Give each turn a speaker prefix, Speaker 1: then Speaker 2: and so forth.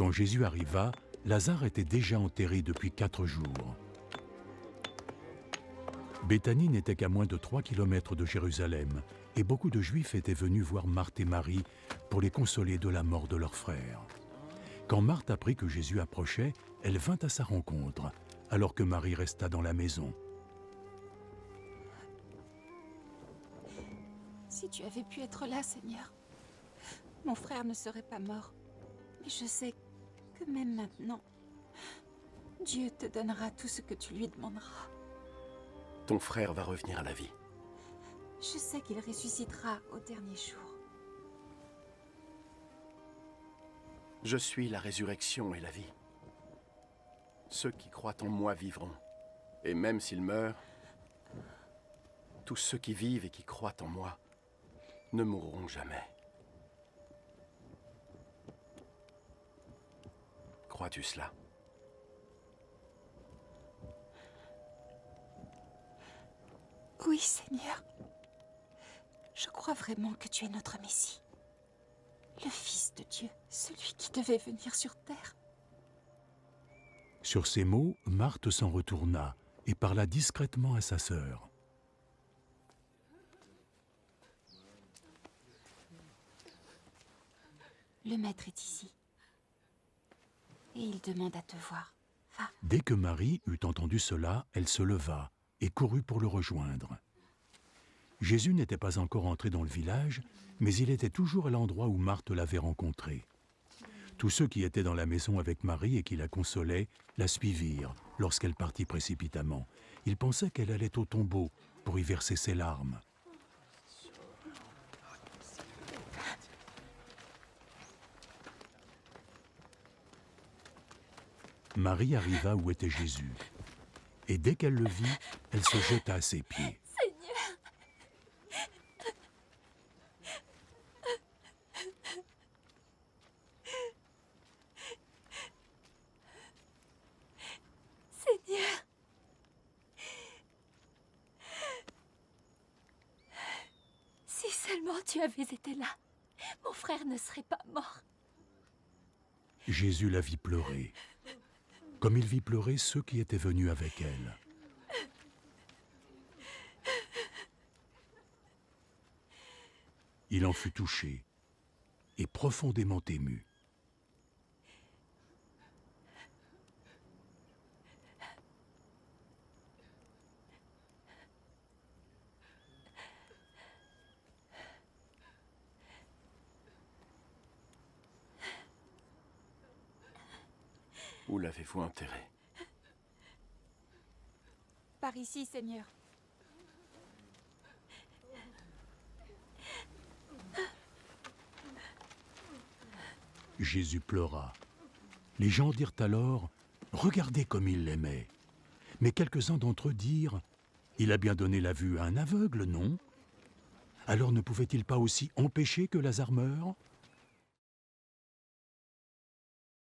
Speaker 1: Quand Jésus arriva, Lazare était déjà enterré depuis 4 jours. Béthanie n'était qu'à moins de 3 kilomètres de Jérusalem, et beaucoup de Juifs étaient venus voir Marthe et Marie pour les consoler de la mort de leur frère. Quand Marthe apprit que Jésus approchait, elle vint à sa rencontre, alors que Marie resta dans la maison.
Speaker 2: Si tu avais pu être là, Seigneur, mon frère ne serait pas mort. Mais je sais que même maintenant, Dieu te donnera tout ce que tu lui demanderas.
Speaker 3: Ton frère va revenir à la vie.
Speaker 2: Je sais qu'il ressuscitera au dernier jour.
Speaker 3: Je suis la résurrection et la vie. Ceux qui croient en moi vivront. Et même s'ils meurent, tous ceux qui vivent et qui croient en moi ne mourront jamais. Crois-tu cela?
Speaker 2: Oui, Seigneur. Je crois vraiment que tu es notre Messie. Le Fils de Dieu, celui qui devait venir sur terre.
Speaker 1: Sur ces mots, Marthe s'en retourna et parla discrètement à sa sœur.
Speaker 2: Le maître est ici. Et il demande à te voir. Va.
Speaker 1: Dès que Marie eut entendu cela, elle se leva et courut pour le rejoindre. Jésus n'était pas encore entré dans le village, mais il était toujours à l'endroit où Marthe l'avait rencontré. Tous ceux qui étaient dans la maison avec Marie et qui la consolaient la suivirent lorsqu'elle partit précipitamment. Ils pensaient qu'elle allait au tombeau pour y verser ses larmes. Marie arriva où était Jésus, et dès qu'elle le vit, elle se jeta à ses pieds.
Speaker 2: Seigneur! Seigneur! Si seulement tu avais été là, mon frère ne serait pas mort.
Speaker 1: Jésus la vit pleurer, comme il vit pleurer ceux qui étaient venus avec elle. Il en fut touché et profondément ému.
Speaker 3: Où l'avez-vous enterré?
Speaker 2: Par ici, Seigneur.
Speaker 1: Jésus pleura. Les gens dirent alors « Regardez comme il l'aimait ». Mais quelques-uns d'entre eux dirent « Il a bien donné la vue à un aveugle, non ? Alors ne pouvait-il pas aussi empêcher que Lazare meure ?»